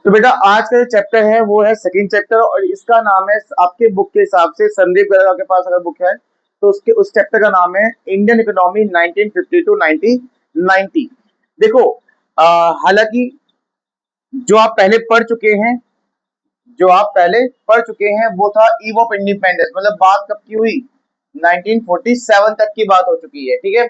तो बेटा आज का जो चैप्टर है वो है सेकंड चैप्टर और इसका नाम है आपके बुक के हिसाब से संदीप गर्ग के पास अगर बुक है तो उसके उस चैप्टर का नाम है इंडियन इकोनॉमी 1950 टू 1990। देखो हालांकि जो आप पहले पढ़ चुके हैं जो आप पहले पढ़ चुके हैं वो था ईव ऑफ इंडिपेंडेंस, मतलब बात कब की हुई, 1947 तक की बात हो चुकी है। ठीक है,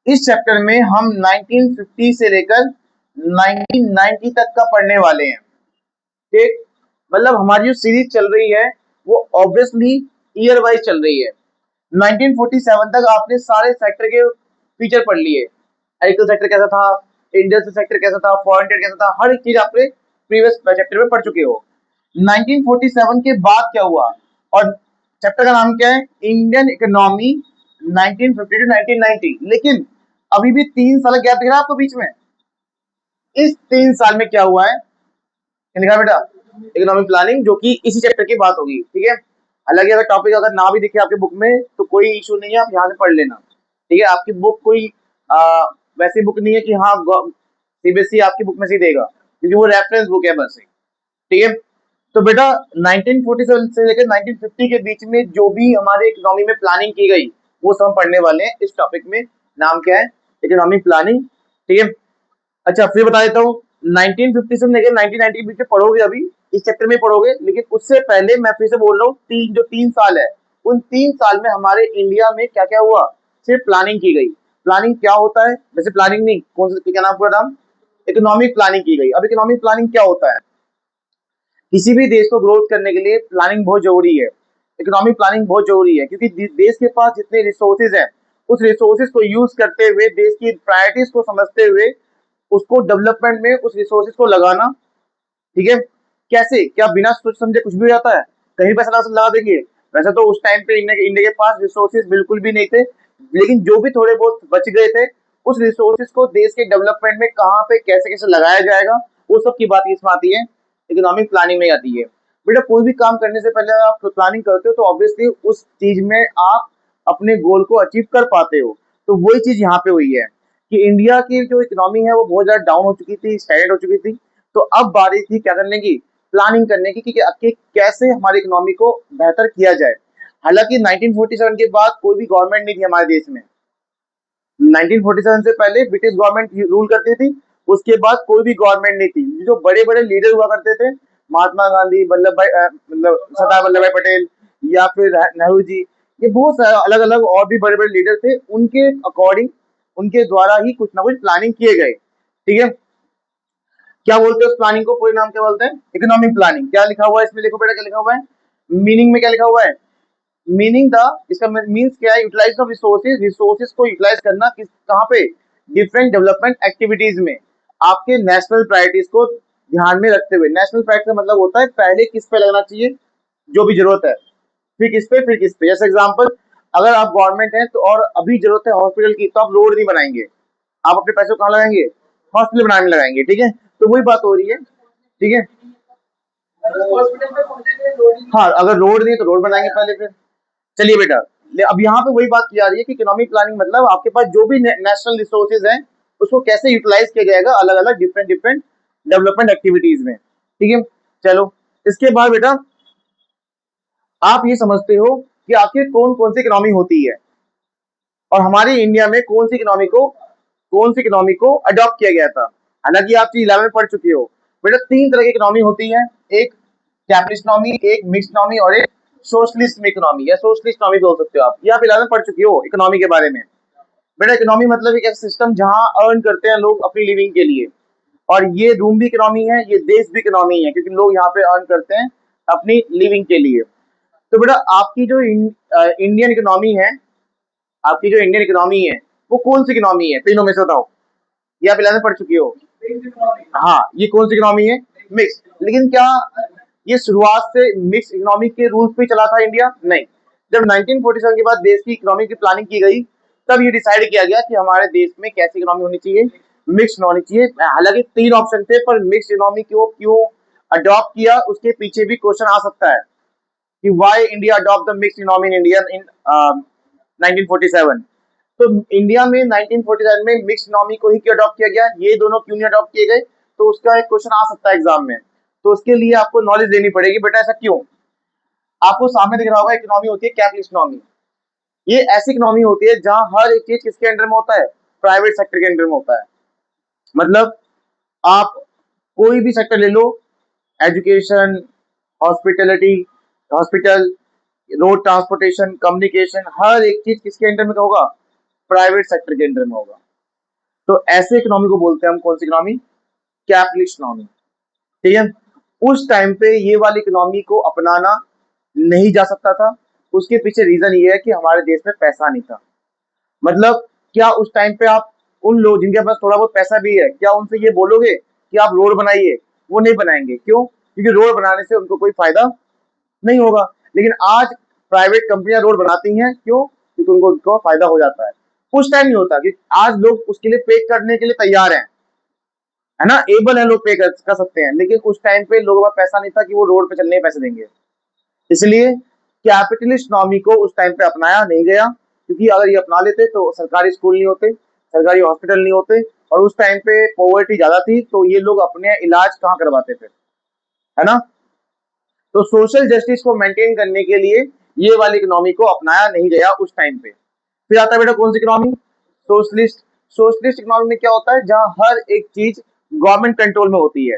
इस चैप्टर में हम 1950 से लेकर 1990 तक का पढ़ने वाले हैं। ठीक, मतलब हमारी जो सीरीज चल रही है वो ऑब्वियसली ईयर वाइज चल रही है। 1947 तक आपने सारे सेक्टर के फीचर पढ़ लिए, एग्रीकल्चर सेक्टर कैसा था, इंडस्ट्रियल सेक्टर कैसा था, फॉरेन ट्रेड कैसा था, हर एक चीज आपने प्रीवियस चैप्टर में पढ़ चुके हो। 1947 के बाद क्या हुआ, और चैप्टर का नाम क्या है, इंडियन इकोनॉमी 1950 टू 1990। लेकिन अभी भी 3 साल गैप दिख रहा है आपको बीच में। इस 3 साल में क्या हुआ है, लिखा बेटा इकोनॉमिक प्लानिंग, जो कि इसी चैप्टर की बात होगी। ठीक है, हालांकि अगर टॉपिक अगर ना भी दिखे आपके बुक में तो कोई इशू नहीं है, आप यहाँ से पढ़ लेना। ठीक है, आपकी बुक कोई वैसी बुक नहीं है कि हाँ सीबीएसई आपकी बुक में से देगा, क्योंकि वो रेफरेंस बुक है बस। ठीक है, तो बेटा 1947 से लेकर 1950 के बीच में जो भी हमारे इकोनॉमी में प्लानिंग की गई वो सब हम पढ़ने वाले हैं इस टॉपिक में। नाम क्या है, इकोनॉमिक प्लानिंग। ठीक है, अच्छा फिर बता देता हूँ, 1950 से लेकर 1990 के बीच में पढ़ोगे, अभी इस चैप्टर में पढ़ोगे, लेकिन उससे पहले मैं फिर से बोल रहा हूँ, जो 3 साल है उन 3 साल में हमारे इंडिया में क्या क्या हुआ, सिर्फ प्लानिंग की गई। प्लानिंग क्या होता है, वैसे प्लानिंग नहीं, कौन सा क्या नाम पूरा नाम, इकोनॉमिक प्लानिंग की गई। अब इकोनॉमिक प्लानिंग क्या होता है, किसी भी देश को ग्रोथ करने के लिए प्लानिंग बहुत जरूरी है, इकोनॉमिक प्लानिंग बहुत जरूरी है, क्योंकि देश के पास जितने रिसोर्सेज हैं उस रिसोर्सेज को यूज करते हुए, देश की प्रायोरिटीज को समझते हुए उसको डेवलपमेंट में उस रिसोर्सेज को लगाना। ठीक है, कैसे, क्या बिना सोच समझे कुछ भी हो जाता है, कहीं पैसा लगा देंगे। वैसे तो उस टाइम पे इंडिया के पास रिसोर्सेज बिल्कुल भी नहीं थे, लेकिन जो भी थोड़े बहुत बच गए थे उस रिसोर्सेज को देश के डेवलपमेंट में कहाँ पे कैसे कैसे लगाया जाएगा, वो सब की बात इसमें आती है, इकोनॉमिक प्लानिंग में आती है। बेटा कोई भी काम करने से पहले आप प्लानिंग करते हो तो ऑब्वियसली उस चीज में आप अपने गोल को अचीव कर पाते हो। तो वही चीज यहाँ पे हुई है कि इंडिया की जो इकोनॉमी है वो बहुत ज्यादा डाउन हो चुकी थी, स्टैग्नेट हो चुकी थी। तो अब बारी थी क्या करने की, प्लानिंग करने की, कि कैसे हमारी इकोनॉमी को बेहतर किया जाए। हालांकि 1947 के बाद कोई भी गवर्नमेंट नहीं थी हमारे देश में। 1947 से पहले ब्रिटिश गवर्नमेंट रूल करती थी, उसके बाद कोई भी गवर्नमेंट नहीं थी। जो बड़े बड़े लीडर हुआ करते थे, महात्मा गांधी, वल्लभ भाई मतलब सरदार वल्लभ भाई पटेल या फिर नेहरू जी, ये बहुत अलग अलग और भी बड़े बड़े लीडर थे, उनके अकॉर्डिंग उनके द्वारा ही कुछ ना कुछ प्लानिंग किए गए। ठीक है, क्या बोलते हैं उस प्लानिंग को, पूरे नाम क्या बोलते हैं, इकोनॉमिक प्लानिंग। क्या लिखा हुआ है इसमें, देखो बेटा क्या लिखा हुआ है, मीनिंग में क्या लिखा हुआ है, मीनिंग द, इसका मीन्स क्या है, यूटिलाइज ऑफ रिसोर्सेज, रिसोर्सेज को यूटिलाइज करना, किस कहाँ पे, डिफरेंट डेवलपमेंट एक्टिविटीज में, आपके नेशनल प्रायोरिटीज को ध्यान में रखते हुए। नेशनल प्रायोरिटी का मतलब होता है पहले किस पे लगना चाहिए, जो भी जरूरत है, फिर किस पे, फिर किस पे। जैसे एग्जांपल, अगर आप गवर्नमेंट है तो और अभी जरूरत है हॉस्पिटल की, तो आप रोड नहीं बनाएंगे, आप अपने पैसे को कहाँ लगाएंगे, हॉस्पिटल बनाने में लगाएंगे। ठीक है, तो वही बात हो रही है। ठीक है, हाँ अगर रोड नहीं तो रोड बनाएंगे पहले, फिर चलिए बेटा, अब यहाँ पे वही बात की जा रही है कि इकोनॉमिक प्लानिंग मतलब आपके पास जो भी नेशनल रिसोर्सेज हैं उसको कैसे यूटिलाइज किया जाएगा अलग अलग डिफरेंट डिफरेंट डेवलपमेंट एक्टिविटीज में। ठीक है, चलो इसके बाद बेटा आप ये समझते हो कि आखिर कौन कौन सी इकोनॉमी होती है और हमारे इंडिया में कौन सी इकोनॉमी को अडॉप्ट किया गया था। हालांकि आप चीज 11 में पढ़ चुके हो। बेटा 3 तरह की इकोनॉमी होती है, एक कैपिटलिस्ट इकोनॉमी, एक मिक्स इकोनॉमी और एक सोशलिस्ट इकोनॉमी या सोशलिस्ट इकोनॉमी बोल सकते हो आप। ये आप 11 में पढ़ चुके हो इकोनॉमी के बारे में। बेटा इकोनॉमी मतलब एक ऐसा सिस्टम जहां अर्न करते हैं लोग अपनी लिविंग के लिए, और ये रूम भी इकोनॉमी है, ये देश भी इकोनॉमी है, क्योंकि लोग यहाँ पे अर्न करते हैं अपनी लिविंग के लिए। तो बेटा आपकी जो इंडियन इकोनॉमी है, आपकी जो इंडियन इकोनॉमी है वो कौन सी इकोनॉमी है, तीनों में से बताओ। ये आप 11 पढ़ चुकी हो। हाँ, ये कौन सी इकोनॉमी है, मिक्स। लेकिन क्या ये शुरुआत से मिक्स इकोनॉमी के रूल्स पे चला था इंडिया, नहीं। जब 1947 के बाद देश की इकोनॉमी की प्लानिंग की गई तब ये डिसाइड किया गया कि हमारे देश में कैसी इकोनॉमी होनी चाहिए, मिक्स होनी चाहिए। हालांकि 3 ऑप्शन थे, पर मिक्स इकोनॉमी क्यों क्यों अडॉप्ट किया उसके पीछे भी क्वेश्चन आ सकता है कि why India adopt the mix economy in India in 1947। तो इंडिया में 1947 में मिक्स इकोनॉमी को ही क्यों अडॉप्ट किया गया, ये दोनों क्यों नहीं अडॉप्ट किए गए, तो उसका एक क्वेश्चन आ सकता है एग्जाम में। तो उसके लिए आपको नॉलेज लेनी पड़ेगी बेटा। ऐसा क्यों? आपको सामने दिख रहा होगा इकोनॉमी होती है कैपिटलिस्ट इकोनॉमी। ये ऐसी इकोनॉमी होती है जहां हर एक चीज किसके अंडर में होता है? प्राइवेट सेक्टर के अंडर में होता है। मतलब आप कोई भी सेक्टर ले लो, education, hospitality, hospital, road transportation, communication, हर एक चीज किसके अंडर में होगा? प्राइवेट सेक्टर के अंडर में होगा। तो ऐसे इकोनॉमी को बोलते हैं हम कौन सी इकोनॉमी? Capitalist economy. ठीक है। उस टाइम पे ये वाली इकोनॉमी को अपनाना नहीं जा सकता था। उसके पीछे रीजन ये है कि हमारे देश में पैसा नहीं था। मतलब क्या उस टाइम पे आप उन लोग जिनके पास थोड़ा बहुत पैसा भी है, क्या उनसे ये बोलोगे कि आप रोड बनाइए? वो नहीं बनाएंगे। क्यों? क्योंकि रोड बनाने से उनको कोई फायदा नहीं होगा। लेकिन आज प्राइवेट कंपनियां रोड बनाती हैं। क्यों? क्योंकि उनको फायदा हो जाता है। उस टाइम नहीं होता कि आज लोग उसके लिए पे करने के लिए तैयार हैं, है ना, एबल है, लोग पे कर सकते हैं। लेकिन उस टाइम पे लोगों का पैसा नहीं था कि वो रोड पे चलने के पैसे देंगे। इसलिए कैपिटलिस्ट इकोनॉमी को उस टाइम पे अपनाया नहीं गया, क्योंकि अगर ये अपना लेते तो सरकारी स्कूल नहीं होते, सरकारी हॉस्पिटल नहीं होते, और उस टाइम पे पॉवर्टी ज्यादा थी, तो ये लोग अपने इलाज कहाँ करवाते थे, है ना। तो सोशल जस्टिस को मेंटेन करने के लिए ये वाली इकोनॉमी को अपनाया नहीं गया उस टाइम पे। फिर आता है बेटा कौन सी इकोनॉमी? सोशलिस्ट। सोशलिस्ट इकोनॉमी में क्या होता है? जहां हर एक चीज गवर्नमेंट कंट्रोल में होती है।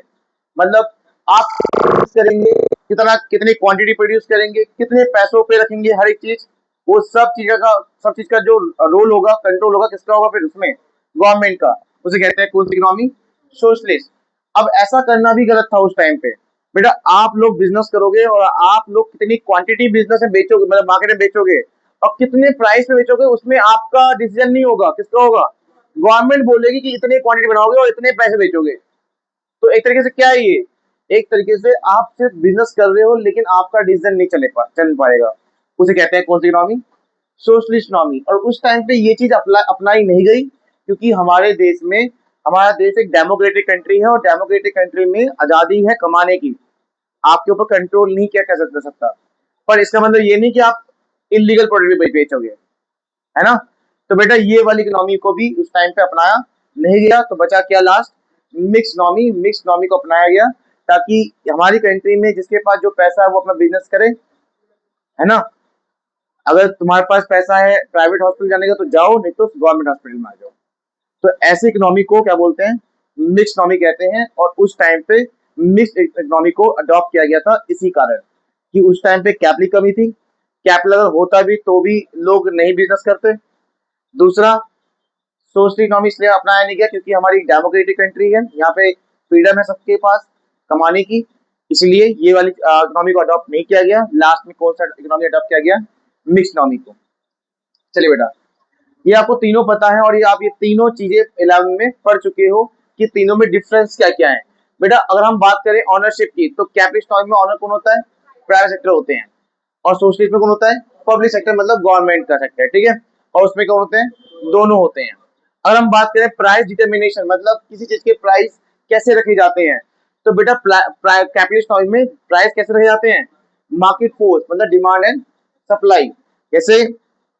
मतलब आप प्रोड्यूस करेंगे, कितना, कितनी क्वांटिटी प्रोड्यूस करेंगे, कितने पैसों पे रखेंगे, हर एक चीज, वो सब चीज का जो रोल होगा, कंट्रोल होगा, किसका होगा? फिर उसमें गवर्नमेंट का। उसे कहते हैं कौन सी इकोनॉमी? सोशलिस्ट। अब ऐसा करना भी गलत था उस टाइम पे। बेटा आप लोग बिजनेस करोगे और आप लोग कितनी क्वांटिटी बिजनेस में बेचोगे, मतलब मार्केट में बेचोगे, और कितने प्राइस पे बेचोगे, उसमें आपका डिसीजन नहीं होगा। किसका होगा? गवर्नमेंट बोलेगी कि इतने क्वांटिटी बनाओगे और इतने पैसे बेचोगे। तो एक तरीके से क्या है ये? एक तरीके से आप सिर्फ बिजनेस कर रहे हो, लेकिन आपका डिसीजन नहीं चल पाएगा। उसे कहते हैं कौन सी इकोनॉमी? Socialist economy. और उस टाइम पे ये चीज अपनाई नहीं गई, क्योंकि हमारे देश में, हमारा देश एक डेमोक्रेटिक कंट्री है, और डेमोक्रेटिक कंट्री में आजादी है कमाने की। आपके ऊपर कंट्रोल नहीं किया जा सकता। पर इसका मतलब ये नहीं कि आप इलीगल प्रोडक्ट भी बेचोगे, है ना। तो बेटा ये वाली इकोनॉमी को भी उस टाइम पे अपनाया नहीं गया। तो बचा क्या last? Mix economy. Mix economy को अपनाया गया ताकि हमारी कंट्री में जिसके पास जो पैसा है वो अपना बिजनेस करे, है ना। अगर तुम्हारे पास पैसा है प्राइवेट हॉस्पिटल जाने का तो जाओ, नहीं तो गवर्नमेंट हॉस्पिटल में आ जाओ। तो ऐसी इकोनॉमी को क्या बोलते हैं? मिक्स इकोनॉमी कहते हैं। और उस टाइम पे मिक्स इकोनॉमी को अडॉप्ट किया गया था इसी कारण कि उस टाइम पे कैपिटल की कमी थी। कैपिटल अगर होता भी तो भी लोग नहीं बिजनेस करते। दूसरा, सोशल इकोनॉमी इसलिए अपनाया नहीं गया क्योंकि हमारी डेमोक्रेटिक कंट्री है, यहाँ पे फ्रीडम है सबके पास कमाने की। इसलिए ये वाली इकोनॉमी को अडॉप्ट नहीं किया गया। लास्ट में कौन सा इकोनॉमी अडॉप्ट किया गया? मिक्स इकोनॉमी को। चलिए बेटा, ये आपको तीनों पता है और ये आप ये तीनों चीजें 11 में पढ़ चुके हो कि तीनों में डिफरेंस क्या क्या है। बेटा अगर हम बात करें ऑनरशिप की, तो कैपिटलिस्ट इकोनॉमी में ऑनर कौन होता है? प्राइवेट सेक्टर होते हैं। और सोशलिस्ट में कौन होता है? पब्लिक सेक्टर, मतलब गवर्नमेंट का सेक्टर। ठीक है। और उसमें कौन होते हैं? दोनों होते हैं। अगर हम बात करें प्राइस डिटर्मिनेशन, मतलब किसी चीज के प्राइस कैसे रखे जाते हैं, तो बेटा कैपिटलिस्ट इकोनॉमी में प्राइस कैसे रखे जाते हैं? मार्केट फोर्स, मतलब डिमांड एंड सप्लाई। जैसे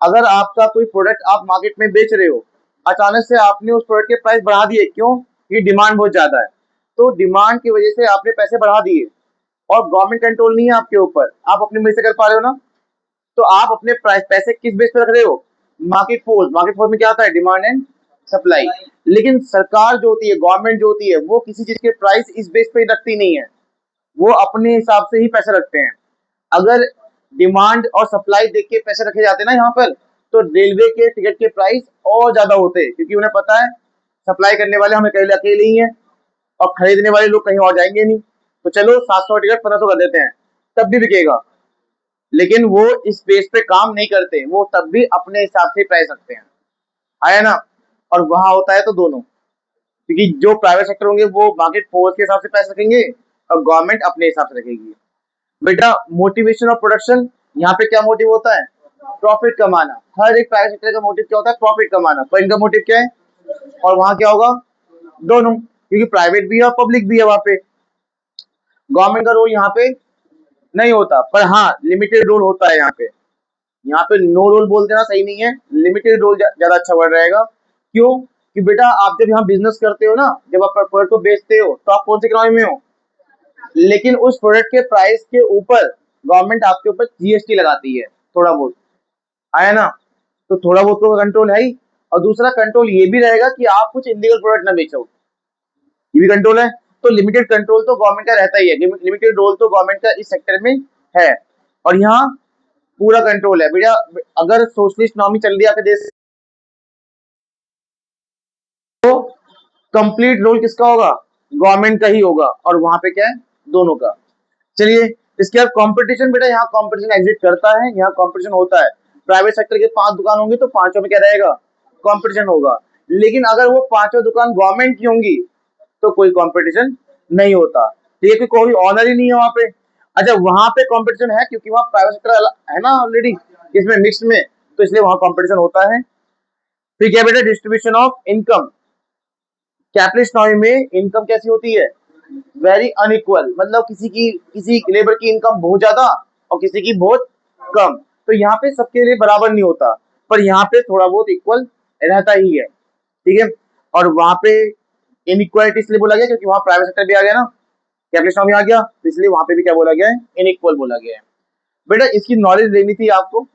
अगर आपका कोई प्रोडक्ट आप मार्केट में बेच रहे हो, अचानक से आपने उस प्रोडक्ट के प्राइस बढ़ा दिए, क्यों? ये डिमांड बहुत ज्यादा है। तो डिमांड की वजह से आपने पैसे बढ़ा दिए, और गवर्नमेंट कंट्रोल नहीं है आपके ऊपर, आप अपनी मर्जी से कर पा रहे हो ना। तो आप अपने प्राइस पैसे किस बेस पे रख रहे हो? Market force. मार्केट फोर्स में क्या आता है? Demand and supply. लेकिन सरकार जो होती है, गवर्नमेंट जो होती है, वो किसी चीज के प्राइस इस बेस पे रखती नहीं है। वो अपने हिसाब से ही पैसे रखते हैं। अगर डिमांड और सप्लाई देख के पैसे रखे जाते ना यहाँ पर, तो रेलवे के टिकट के प्राइस और ज्यादा होते, क्योंकि उन्हें पता है सप्लाई करने वाले हमें अकेले ही हैं, और खरीदने वाले लोग कहीं और जाएंगे नहीं। तो चलो 700 टिकट 1500 कर देते हैं, तब भी बिकेगा। लेकिन वो इस बेस पे काम नहीं करते, वो तब भी अपने हिसाब से प्राइस रखते हैं, आया ना। और वहां होता है तो दोनों, क्योंकि जो प्राइवेट सेक्टर होंगे वो मार्केट फोर्स के हिसाब से प्राइस रखेंगे, और गवर्नमेंट अपने हिसाब से रखेगी। बेटा मोटिवेशन ऑफ प्रोडक्शन, यहाँ पे क्या मोटिव होता है? प्रॉफिट कमाना। हर एक प्राइवेट सेक्टर का मोटिव क्या होता है? प्रॉफिट कमाना। पर इनका मोटिव क्या है? और वहां क्या होगा? दोनों, क्योंकि प्राइवेट भी है और पब्लिक भी है वहां पे। गवर्नमेंट का रोल यहाँ पे नहीं होता, पर हाँ लिमिटेड रोल होता है यहाँ पे। यहाँ पे नो रोल बोल देना सही नहीं है, लिमिटेड रोल ज्यादा अच्छा वर्ड रहेगा। क्यों? कि बेटा आप जब यहाँ बिजनेस करते हो ना, जब आप प्रोडक्ट को बेचते हो तो आप कौन सी इकोनॉमी में हो, लेकिन उस प्रोडक्ट के प्राइस के ऊपर गवर्नमेंट आपके ऊपर जीएसटी लगाती है, थोड़ा बहुत आया ना, तो थोड़ा बहुत तो कंट्रोल है ही। और दूसरा कंट्रोल ये भी रहेगा कि आप कुछ इलीगल प्रोडक्ट ना बेचो, ये भी कंट्रोल है। तो लिमिटेड कंट्रोल तो गवर्नमेंट का रहता ही है, लिमिटेड रोल तो गवर्नमेंट का इस सेक्टर में है। और यहाँ पूरा कंट्रोल है भैया। अगर सोशलिस्ट इकोनॉमी चल रही है आपके देश तो कंप्लीट रोल किसका होगा, गवर्नमेंट का ही होगा। और वहां पे क्या है, दोनों का। चलिए, इसके बाद कंपटीशन, बेटा यहाँ कंपटीशन एग्जिट करता है, यहाँ कंपटीशन होता है। प्राइवेट सेक्टर के 5 दुकान होंगी तो पांचों में क्या रहेगा, कंपटीशन होगा। लेकिन अगर वो पांचों दुकान गवर्नमेंट की होंगी तो कोई कंपटीशन नहीं होता, ठीक है, कि कोई ऑनर ही नहीं है वहां पे। अच्छा, वहां पे कंपटीशन है क्योंकि वहां प्राइवेट सेक्टर है ना ऑलरेडी, इसमें मिक्स में, तो इसलिए वहां कंपटीशन होता है। फिर क्या बेटा, distribution of income. Capitalist economy में इनकम कैसी होती है, वेरी अनइक्वल, मतलब किसी लेबर की इनकम बहुत ज्यादा और किसी की बहुत कम, तो यहाँ पे सबके लिए बराबर नहीं होता, पर यहाँ पे थोड़ा बहुत इक्वल रहता ही है, ठीक है। और वहां पे इनइक्वालिटी इसलिए बोला गया क्योंकि वहां प्राइवेट सेक्टर भी आ गया ना, कैपिटलिस्ट इकोनॉमी आ गया, तो इसलिए वहां पे भी क्या बोला गया है, इनइक्वल बोला गया है। बेटा इसकी नॉलेज लेनी थी आपको।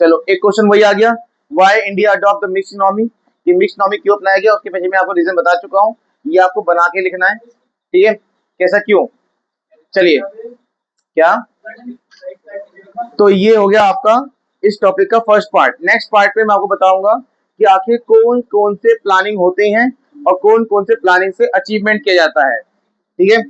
चलो एक क्वेश्चन वही आ गया, why India adopt the mix economy, कि मिक्स इकोनॉमी क्यों अपनाया गया, उसके पीछे मैं आपको रीजन बता चुका हूँ, ये आपको बना के लिखना है, ठीक है, कैसा क्यों। चलिए, क्या, तो ये हो गया आपका इस टॉपिक का फर्स्ट पार्ट। नेक्स्ट पार्ट में मैं आपको बताऊंगा कि आखिर कौन कौन से प्लानिंग होते हैं और कौन कौन से प्लानिंग से अचीवमेंट किया जाता है, ठीक है।